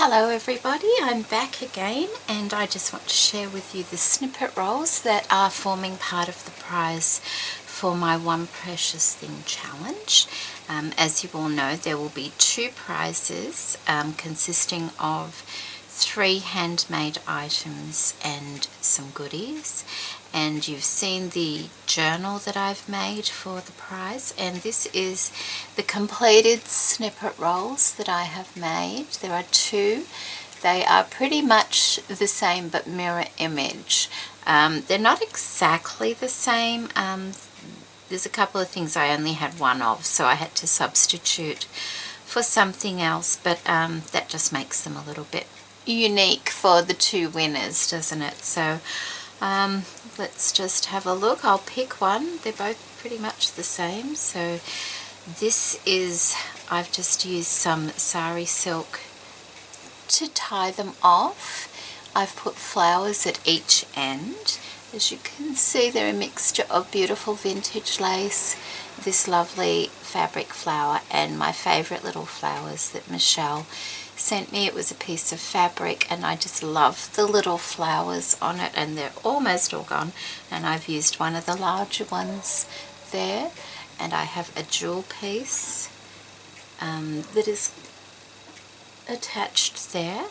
Hello everybody, I'm back again and I just want to share with you the snippet rolls that are forming part of the prize for my One Precious Thing challenge. As you all know, there will be two prizes consisting of 3 handmade items and some goodies, and you've seen the journal that I've made for the prize, and this is the completed snippet rolls that I have made. There are 2. They are pretty much the same but mirror image. They're not exactly the same. There's a couple of things I only had one of, so I had to substitute for something else, but that just makes them a little bit unique for the 2 winners, doesn't it? So let's just have a look. I'll pick one. They're both pretty much the same. So this is, I've just used some sari silk to tie them off. I've put flowers at each end. As you can see, they're a mixture of beautiful vintage lace, this lovely fabric flower, and my favorite little flowers that Michelle sent me. It was a piece of fabric and I just love the little flowers on it, and they're almost all gone, and I've used one of the larger ones there. And I have a jewel piece that is attached there,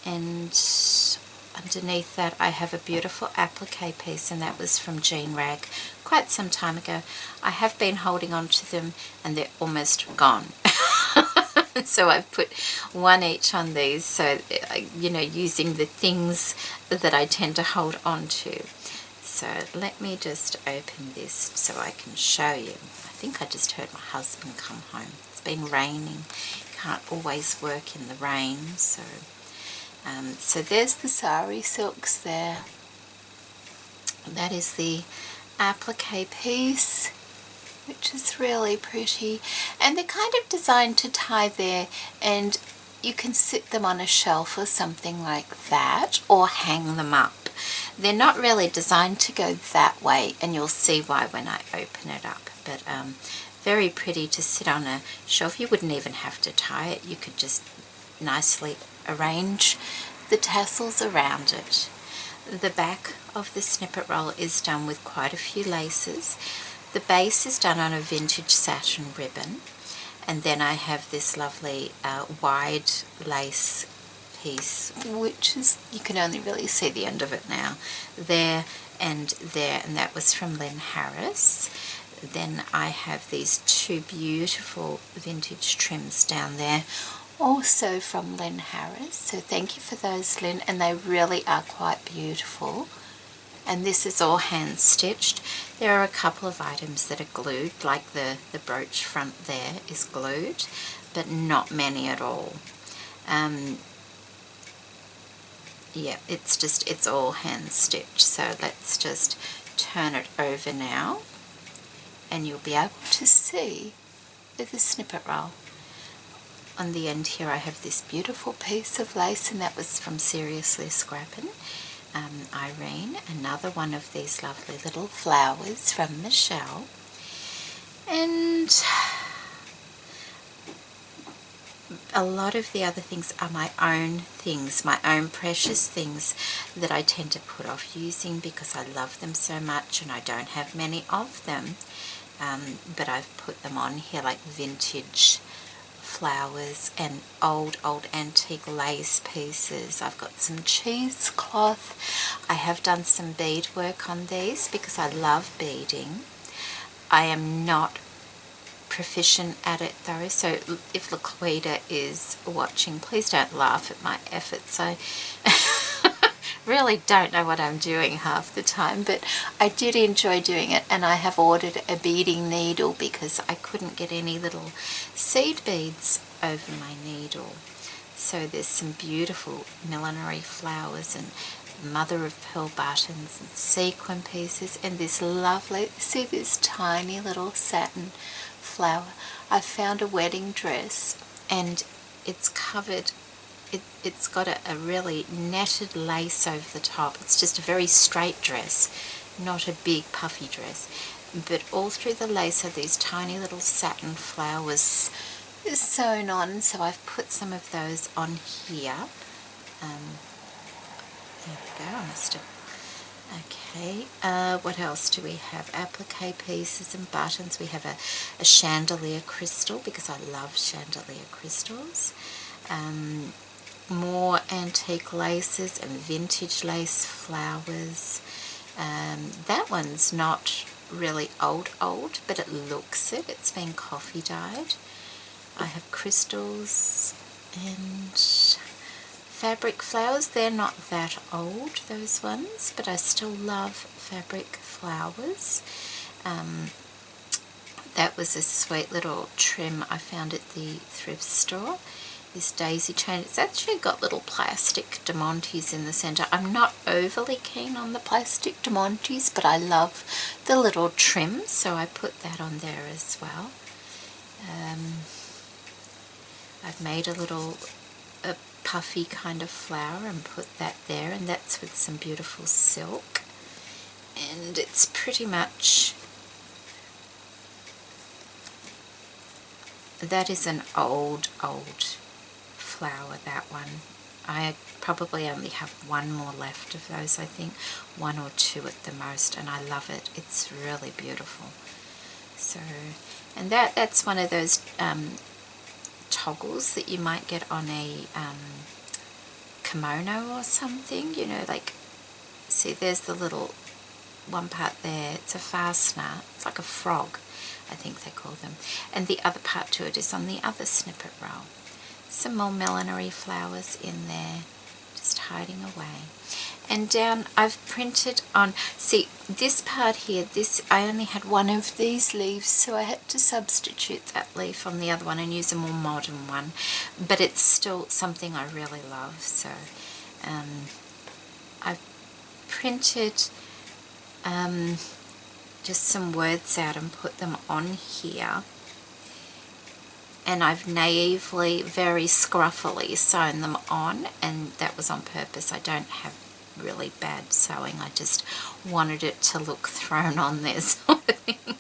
and underneath that I have a beautiful applique piece, and that was from Jean Rag quite some time ago. I have been holding on to them and they're almost gone. So I've put one each on these, so you know, using the things that I tend to hold on to. So let me just open this so I can show you. I think I just heard my husband come home. It's been raining. Can't always work in the rain, so so there's the sari silks there. That is the applique piece, which is really pretty, and they're kind of designed to tie there, and you can sit them on a shelf or something like that, or hang them up. They're not really designed to go that way, and you'll see why when I open it up, but very pretty to sit on a shelf. You wouldn't even have to tie it. You could just nicely arrange the tassels around it. The back of the snippet roll is done with quite a few laces. The base is done on a vintage satin ribbon, and then I have this lovely wide lace piece, which is, you can only really see the end of it now, there, and that was from Lynn Harris. Then I have these 2 beautiful vintage trims down there, also from Lynn Harris, so thank you for those, Lynn, and they really are quite beautiful. And this is all hand stitched. There are a couple of items that are glued, like the brooch front there is glued, but not many at all. Yeah, it's all hand stitched. So let's just turn it over now, and you'll be able to see the snippet roll. On the end here I have this beautiful piece of lace, and that was from Seriously Scrappin'. Irene, another one of these lovely little flowers from Michelle, and a lot of the other things are my own things, my own precious things that I tend to put off using because I love them so much and I don't have many of them, but I've put them on here, like vintage flowers and old antique lace pieces. I've got some cheesecloth. I have done some beadwork on these because I love beading. I am not proficient at it though, so if Laquita is watching, please don't laugh at my efforts. I really don't know what I'm doing half the time, but I did enjoy doing it, and I have ordered a beading needle because I couldn't get any little seed beads over my needle. So there's some beautiful millinery flowers and mother of pearl buttons and sequin pieces, and this lovely, see this tiny little satin flower. I found a wedding dress, and it's covered, it's got a really netted lace over the top. It's just a very straight dress, not a big puffy dress, but all through the lace are these tiny little satin flowers sewn on, so I've put some of those on here. There we go, I must have. Okay, what else do we have? Applique pieces and buttons. We have a chandelier crystal, because I love chandelier crystals. More antique laces and vintage lace flowers. That one's not really old, but it looks it. It's been coffee dyed. I have crystals and fabric flowers. They're not that old, those ones, but I still love fabric flowers. That was a sweet little trim I found at the thrift store. This daisy chain. It's actually got little plastic diamantes in the center. I'm not overly keen on the plastic diamantes, but I love the little trim, so I put that on there as well. I've made a puffy kind of flower and put that there, and that's with some beautiful silk. And it's pretty much, that is an old flower, that one. I probably only have one more left of those, I think, one or two at the most, and I love it. It's really beautiful. So, and that's one of those toggles that you might get on a kimono or something, you know, like, see, there's the little one part there. It's a fastener. It's like a frog, I think they call them. And the other part to it is on the other snippet roll. Some more millinery flowers in there, just hiding away. And down I've printed on, see, this part here, this, I only had one of these leaves, so I had to substitute that leaf on the other one and use a more modern one, but it's still something I really love. So I've printed just some words out and put them on here, and I've naively, very scruffily sewn them on, and that was on purpose. I don't have really bad sewing, I just wanted it to look thrown on there sort of thing.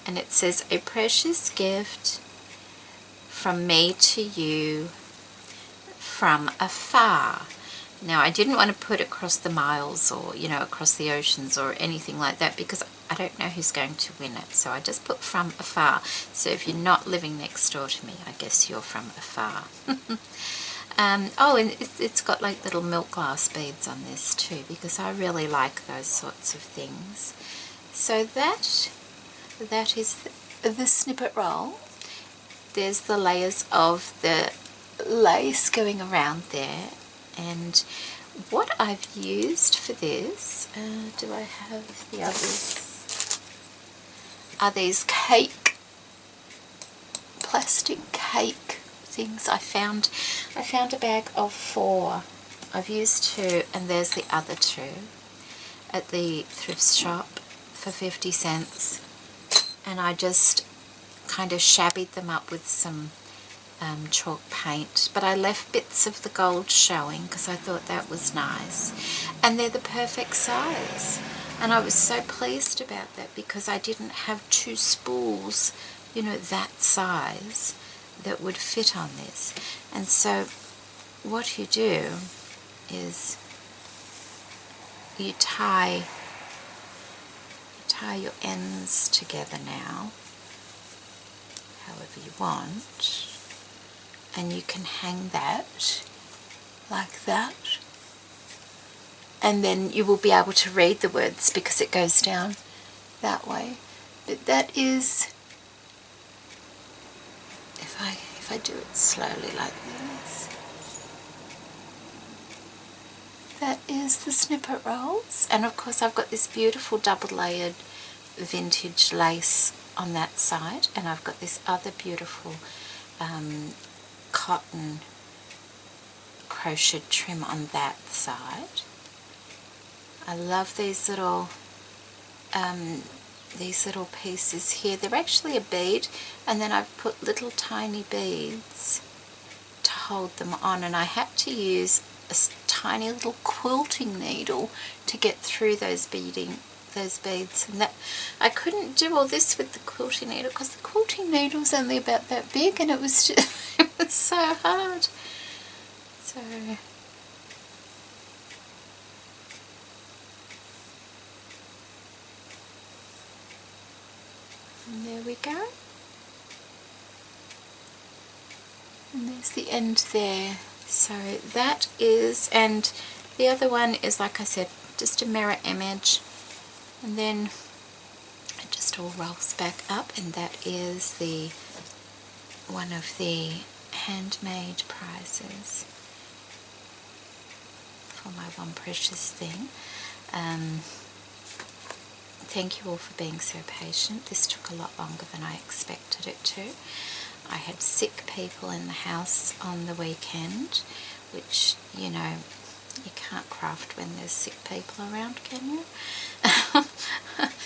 And it says, a precious gift from me to you from afar. Now, I didn't want to put across the miles or, you know, across the oceans or anything like that, because I don't know who's going to win it. So I just put from afar. So if you're not living next door to me, I guess you're from afar. Oh, and it's got like little milk glass beads on this too, because I really like those sorts of things. So that is the snippet roll. There's the layers of the lace going around there. And what I've used for this, do I have the others? Are these plastic cake things. I found a bag of 4. I've used 2, and there's the other 2 at the thrift shop for 50 cents. And I just kind of shabbied them up with some chalk paint, but I left bits of the gold showing because I thought that was nice, and they're the perfect size, and I was so pleased about that because I didn't have 2 spools, you know, that size that would fit on this. And so what you do is you tie your ends together now however you want, and you can hang that like that, and then you will be able to read the words because it goes down that way. But that is, if I do it slowly like this, that is the snippet rolls. And of course I've got this beautiful double layered vintage lace on that side, and I've got this other beautiful cotton crochet trim on that side. I love these little pieces here. They're actually a bead, and then I've put little tiny beads to hold them on, and I had to use a tiny little quilting needle to get through those those beads. And that I couldn't do all this with the quilting needle because the quilting needle's only about that big, and it was just it was so hard. So and there we go. And there's the end there. So that is, and the other one is, like I said, just a mirror image, and then it just all rolls back up, and that is the one of the handmade prizes for my One Precious Thing. Thank you all for being so patient. This took a lot longer than I expected it to. I had sick people in the house on the weekend, which, you know, you can't craft when there's sick people around, can you?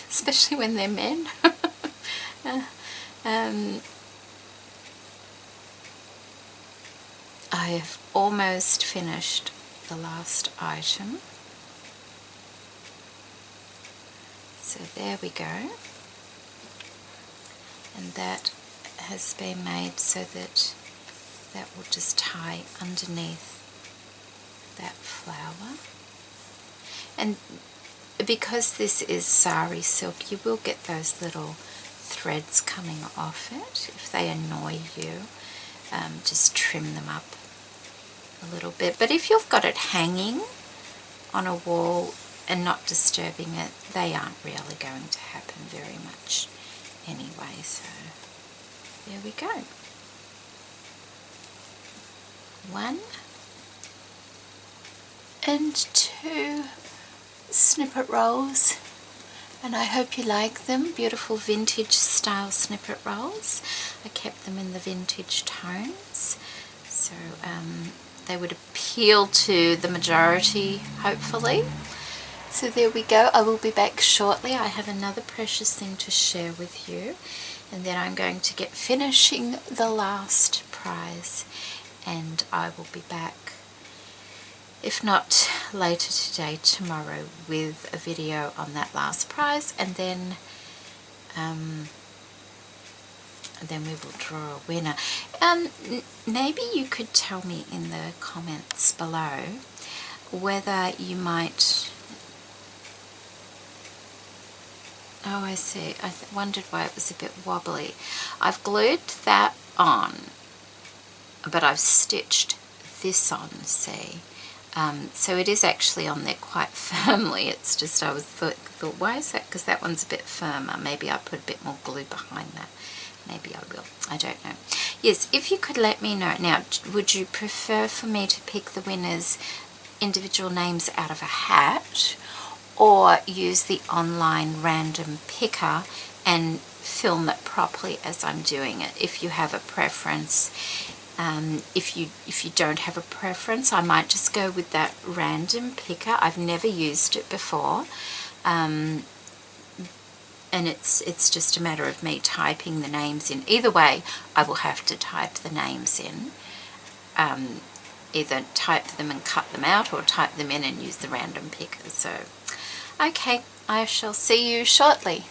Especially when they're men. I have almost finished the last item. So there we go. And that has been made so that that will just tie underneath that flower. And because this is sari silk, you will get those little threads coming off it. If they annoy you, just trim them up a little bit. But if you've got it hanging on a wall and not disturbing it, they aren't really going to happen very much anyway. So there we go. 1 and 2 snippet rolls, and I hope you like them. Beautiful vintage style snippet rolls. I kept them in the vintage tones, so they would appeal to the majority, hopefully. So there we go. I will be back shortly. I have another precious thing to share with you, and then I'm going to get finishing the last prize, and I will be back, if not later today, tomorrow, with a video on that last prize, and then we will draw a winner. Maybe you could tell me in the comments below whether you might... Oh, I see. I wondered why it was a bit wobbly. I've glued that on, but I've stitched this on, see? So it is actually on there quite firmly. It's just I thought, why is that? Because that one's a bit firmer. Maybe I'll put a bit more glue behind that. Maybe I will. I don't know. Yes, if you could let me know. Now, would you prefer for me to pick the winners' individual names out of a hat, or use the online random picker and film it properly as I'm doing it? If you have a preference. If you don't have a preference, I might just go with that random picker. I've never used it before, and it's just a matter of me typing the names in. Either way, I will have to type the names in. Either type them and cut them out, or type them in and use the random picker. So, okay, I shall see you shortly.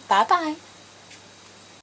Bye bye.